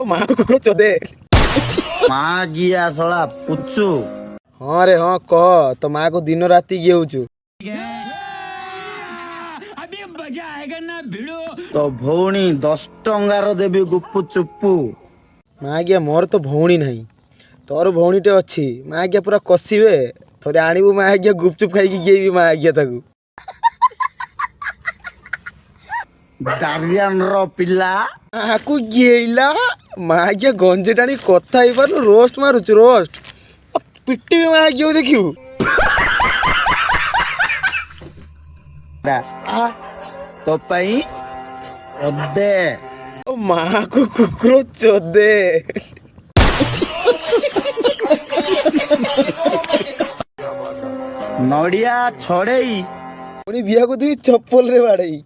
माँ को कुकुर चोदे। माँ गिया थोड़ा पुच्चू। हाँ रे हाँ कह तो माँ को दिन राति गेउचु। तो भौणी 10 टंगार देवी गुप्पु चुप्पू। माँ आज्ञा मोर तो भौणी नहीं तोर भौणीटे अच्छी माँ आज्ञा पूरा कषिबे थोड़े आणबू माँ आज्ञा गुपचुप खाई गेबी माँ आज्ञा ताकू। दारियान रो पिल्ला। आकू गेइला माँ आज्ञा गंजे टाणी कथा ही पारनु रोस्ट मारुचु रोस्ट पिट्टी भी माँ आज्ञा देखिबू। तो पई ओदे ओ माँ को कुकुर चोदे। नड़िया छड़ेई पुणी बिया को देवी चप्पल रे बाड़ई।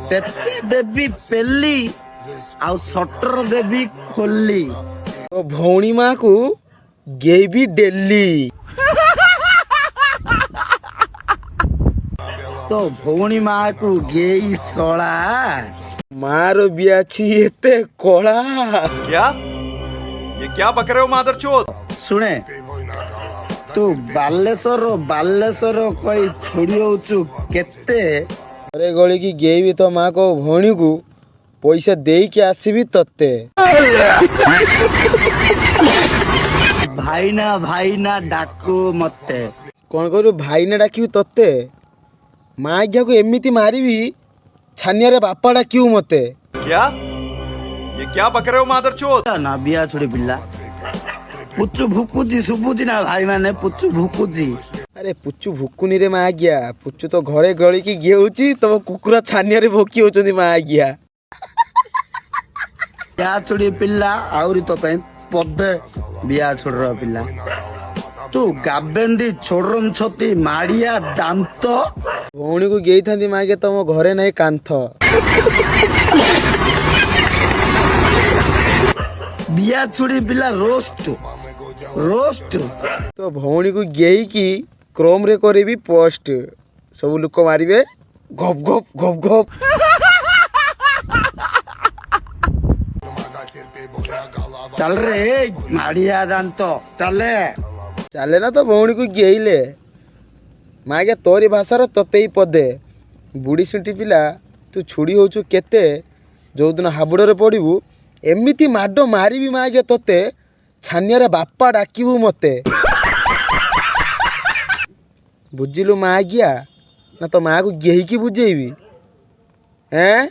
तेते देवी पेली आउ सटर देवी खोली। तो भौणी माँ को गेबी डेली। तो भौणी माँ को गेई सोला। मारो बिया छी एते कोला। क्या ये क्या बक रहे हो मादरचोद? सुने तू बालेश्वर कोई छोड़ी होचु केते। अरे गली की गेबी तो माँ को भौणी को पैसा दे के आसबी तत्ते। भाई ना डाकू मते। कौन करू भाई ने डाकी तत्ते माँ आज्ञा को एमिति मारिबी छानिया रे बापा डाक्यू मते। क्या ये क्या बक रहे हो मादरचोद? ना बिया छोड़ी पिल्ला पुच्चू भुकुजी सुबुजी ना भाई माने पुच्चू भुकुजी। अरे पुच्चू भुकुनी रे माँ आज्ञा पुच्चू तो घरे गली की गेउची तम कुकुरा छानिया रे भोकी होचंदी माँ आज्ञा। बिया छोड़ी पिल्ला आउरी तो पे पदे बिया छोड़ रहा पिल्ला। तू गाबेंदी छोड़म छती माड़िया दांत। भौणी को गेई थांदी माँ आज्ञा तम घरे नहीं कांथ। बिया छुड़ी पिला रोस्ट तो भौणी को गेई की क्रोम रे करेबी पोस्ट सब लोक मारिबे गप गप गप गप। चल रे माड़िया दांत चले चले ना तो भौणी को गेइले माँ आज्ञा तोरी भाषार तते ही पदे बुढ़ी सुंटी पिला तू छुड़ी होचु केते जो दिन हाबुड़े पड़ू एमिति माडो मारिबी माँ आज्ञा तोते छानिया रे बापा डाकिबू मते। बुझिलु माँ आज्ञा ना तो माँ को गेही की बुझेबी हैं।